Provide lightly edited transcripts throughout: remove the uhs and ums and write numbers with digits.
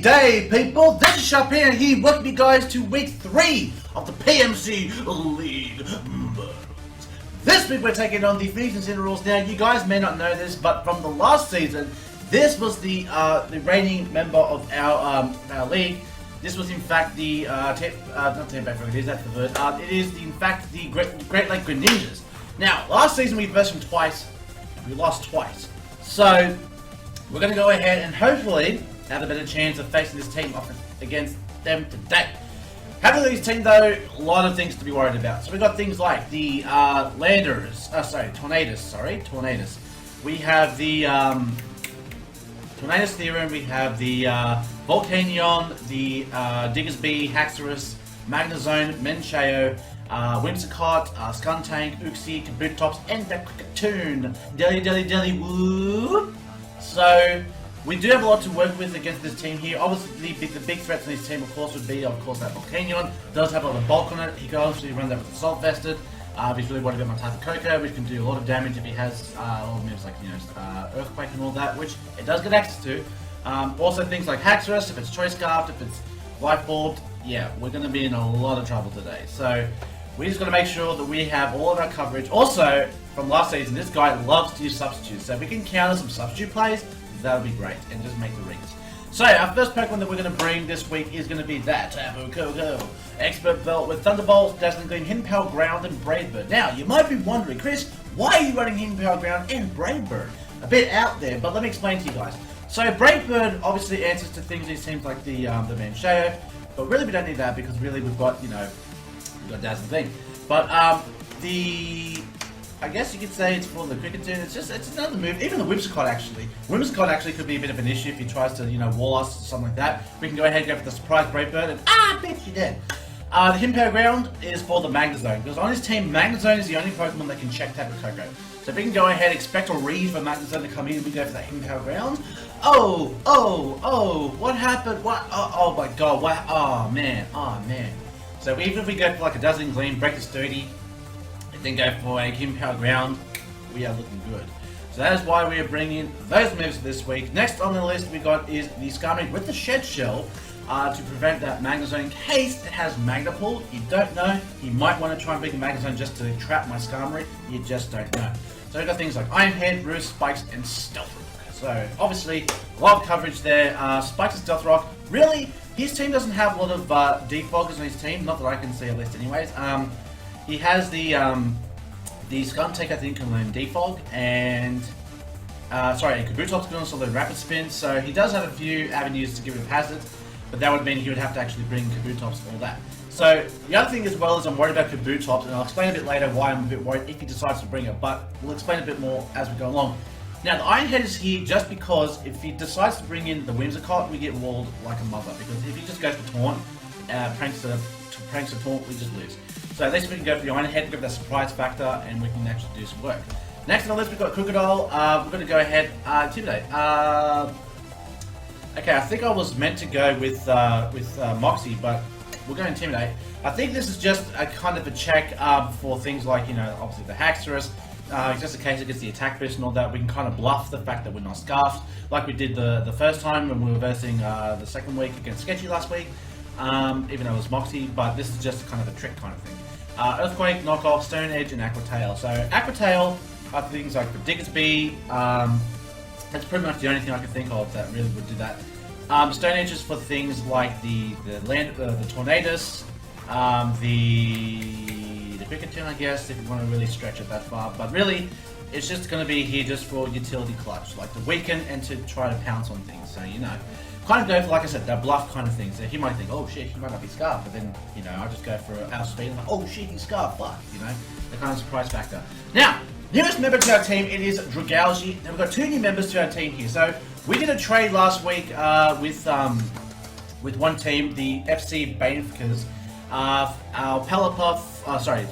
day, people! This is Sharpino here, welcome you guys to week 3 of the PMC League. This week we're taking on the Phoenix Incineroars. Now, you guys may not know this, but from the last season, this was the reigning member of our league. This was in fact the, not Phantombass, is that the word? It is in fact the Great Lake Greninjas. Now, last season we versed them twice, we lost twice. So, we're going to go ahead and hopefully have a better chance of facing this team off against them today. Having these team though, a lot of things to be worried about. So we've got things like the Tornadus. We have the Tornadus Theorem, we have the Volcanion, the Diggers B, Haxorus, Magnezone, Mencheo, Whimsicott, Skuntank, Uxie, Kabutops, and the Kricketune. Dilly woo! So, we do have a lot to work with against this team here. Obviously, the big threats on this team, of course, would be, that Volcanion. Does have a lot of bulk on it. He can obviously run that with Assault Vested. If he's really worried about my type of Coco, which can do a lot of damage if he has all the moves like, Earthquake and all that, which it does get access to. Also, things like Haxorus, if it's Choice Scarfed, if it's Life Bulbed, yeah, we're going to be in a lot of trouble today. So, we just got to make sure that we have all of our coverage. Also, from last season, this guy loves to use substitutes, so if we can counter some substitute plays, that would be great, and just make the rings. So, our first Pokemon that we're going to bring this week is going to be that Tapu Koko. Expert Belt with Thunderbolt, Dazzling Gleam, Hidden Power Ground, and Brave Bird. Now, you might be wondering, Chris, why are you running Hidden Power Ground and Brave Bird? A bit out there, but let me explain to you guys. So, Brave Bird obviously answers to things it seems like the Mancheo, but really we don't need that because really we've got, we've got Dazzling Gleam. But, I guess you could say it's for the Kricketune. It's another move. Even the Whimsicott actually. Whimsicott actually could be a bit of an issue if he tries to, wall us or something like that. We can go ahead and go for the surprise Brave Bird and bitch, you're dead. The Hidden Power Ground is for the Magnezone, because on his team, Magnezone is the only Pokemon that can check Tapu Koko. So if we can go ahead and expect a read for Magnezone to come in, we go for that Hidden Power Ground. Oh, what happened? What? Oh my god, what? Oh man. So even if we go for like a Dazzling Gleam, break the sturdy, then go for a Hidden Power Ground, we are looking good. So that is why we are bringing those moves this week. Next on the list we got is the Skarmory with the Shed Shell to prevent that Magnezone in case it has Magna Pull. You don't know, you might want to try and bring a Magnezone just to trap my Skarmory, you just don't know. So we've got things like Iron Head, Roost, Spikes, and Stealth Rock. So obviously, a lot of coverage there. Spikes and Stealth Rock, really, his team doesn't have a lot of defoggers on his team, not that I can see at least anyways. He has the Skuntank, I think, can learn Defog, and and Kabutops can also learn Rapid Spin, so he does have a few avenues to give him hazards, but that would mean he would have to actually bring Kabutops and all that. So, the other thing as well is I'm worried about Kabutops, and I'll explain a bit later why I'm a bit worried if he decides to bring it, but we'll explain a bit more as we go along. Now, the Iron Head is here just because if he decides to bring in the Whimsicott, we get walled like a mother, because if he just goes for Taunt, pranks the Taunt, we just lose. So at least we can go for the Iron Head, give that surprise factor, and we can actually do some work. Next on the list we've got Krookodile. We're going to go ahead, Intimidate. Okay, I think I was meant to go with Moxie, but we're going to Intimidate. I think this is just a kind of a check for things like, obviously the Haxorus. Just in case it gets the attack boost and all that, we can kind of bluff the fact that we're not scarfed, like we did the first time when we were versing the second week against Sketchy last week. Even though it was Moxie, but this is just kind of a trick kind of thing. Earthquake, Knockoff, Stone Edge, and Aqua Tail. So Aqua Tail are things like the Diggers B. That's pretty much the only thing I can think of that really would do that. Stone Edge is for things like the Tornadus, the Kricketune, I guess, if you want to really stretch it that far. But really, it's just going to be here just for utility clutch, like to weaken and to try to pounce on things. So kind of go for, like I said, that bluff kind of thing. So he might think, oh shit, he might not be scarfed, but then, I'll just go for our speed and like, oh shit, he's scarfed, fuck, the kind of surprise factor. Now, newest member to our team, it is Dragalge. Now we've got 2 new members to our team here. So we did a trade last week with one team, the FC Banefikers, our Pelippuff,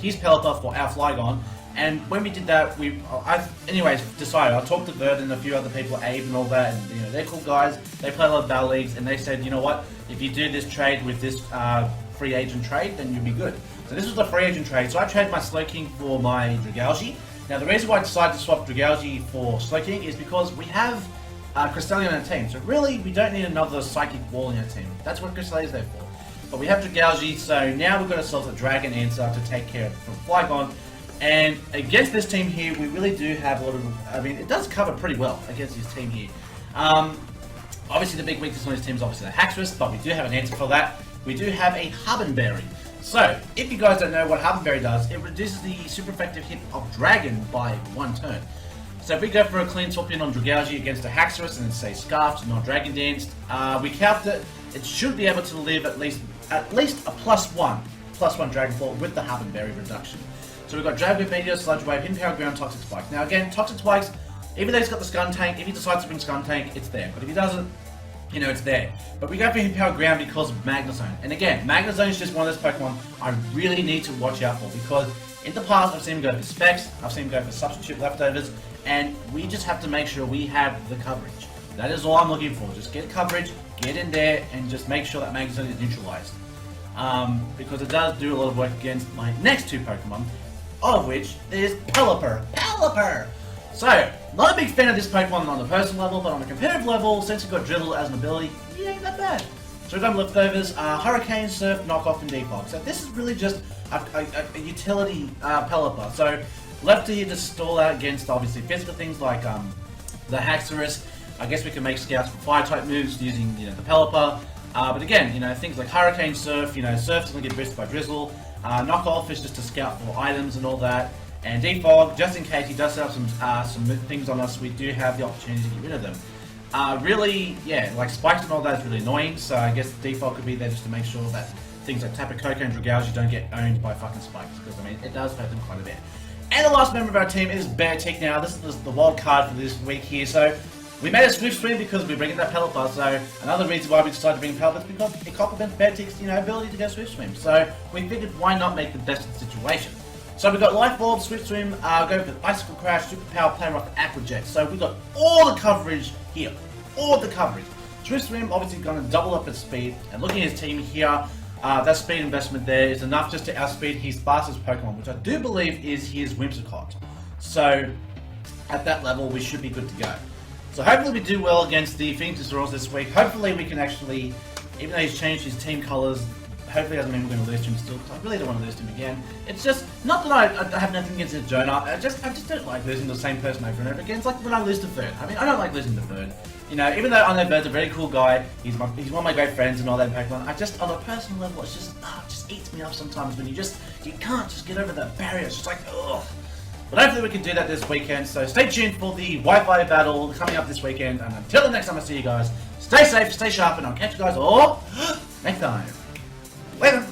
his Pelippuff for our Flygon. And when we did that, anyways decided, I talked to Bird and a few other people, Abe and all that, and they're cool guys, they play a lot of battle leagues, and they said, you know what, if you do this trade with this free agent trade, then you'll be good. So this was a free agent trade, so I traded my Slowking for my Dragalge. Now the reason why I decided to swap Dragalge for Slowking is because we have Cresselia in our team. So really, we don't need another Psychic Wall in our team. That's what Cresselia is there for. But we have Dragalge, so now we've got ourselves a Dragon Answer to take care of from Flygon. And against this team here, we really do have a lot of... I mean, it does cover pretty well against this team here. Obviously, the big weakness on this team is obviously the Haxorus, but we do have an answer for that. We do have a Harbenberry. So, if you guys don't know what Harbenberry does, it reduces the super effective hit of Dragon by 1 turn. So if we go for a clean swap in on Dragalge against a Haxorus and then say Scarfed, not Dragon Danced, we count it. It should be able to live at least a +1 Dragon Claw with the Harbenberry reduction. So we've got Dragon Meteor, Sludge Wave, Hidden Power Ground, Toxic Spike. Now again, Toxic Spikes, even though he's got the Scun Tank, if he decides to bring Scun Tank, it's there. But if he doesn't, you know, it's there. But we go for Hidden Power Ground because of Magnezone. And again, Magnezone is just one of those Pokemon I really need to watch out for because in the past I've seen him go for Specs, I've seen him go for Substitute Leftovers, and we just have to make sure we have the coverage. That is all I'm looking for. Just get coverage, get in there, and just make sure that Magnezone is neutralized. Because it does do a lot of work against my next 2 Pokemon, of which is Pelipper. Pelipper! So, not a big fan of this Pokemon on the personal level, but on a competitive level, since you've got Drizzle as an ability, it ain't that bad. So we've done Leftovers, Hurricane, Surf, Knockoff, and Defog. So this is really just a utility Pelipper. So left here to stall out against obviously physical things like the Haxorus. I guess we can make scouts for Fire-type moves using the Pelipper. But again, things like Hurricane, Surf, Surf's going to get boosted by Drizzle. Knockoff is just to scout for items and all that. And Defog, just in case he does have some things on us, we do have the opportunity to get rid of them. Really, yeah, like Spikes and all that is really annoying, so I guess Defog could be there just to make sure that things like Tapu Koko and Dragalge don't get owned by fucking Spikes, because I mean, it does hurt them quite a bit. And the last member of our team is Beartick. Now, this is the wild card for this week here, so we made a Swift Swim because we're bringing that Pelipper, so another reason why we decided to bring Pelipper is because it complements Beartick's ability to go Swift Swim, so we figured why not make the best of the situation. So we've got Life Orb, Swift Swim, go for Icicle Crash, Super Power, Play Rock, Aqua Jet. So we've got all the coverage here. All the coverage. Swift Swim obviously going to double up its speed. And looking at his team here, that speed investment there is enough just to outspeed his fastest Pokemon, which I do believe is his Whimsicott. So at that level, we should be good to go. So hopefully we do well against the Phoenix Incineroars this week. Hopefully we can actually, even though he's changed his team colors, hopefully it doesn't mean we're going to lose to him still, because I really don't want to lose to him again. It's just, not that I have nothing against Jonah, I just don't like losing to the same person over and over again. It's like when I lose to Third. I mean, I don't like losing to Third. Even though I know Bird's a very cool guy, he's one of my great friends and all that in Pokemon, I just, on a personal level, it's just, it just eats me up sometimes when you can't just get over that barrier. It's just like, ugh. But hopefully we can do that this weekend, so stay tuned for the Wi-Fi battle coming up this weekend, and until the next time I see you guys, stay safe, stay sharp, and I'll catch you guys all next time. Later!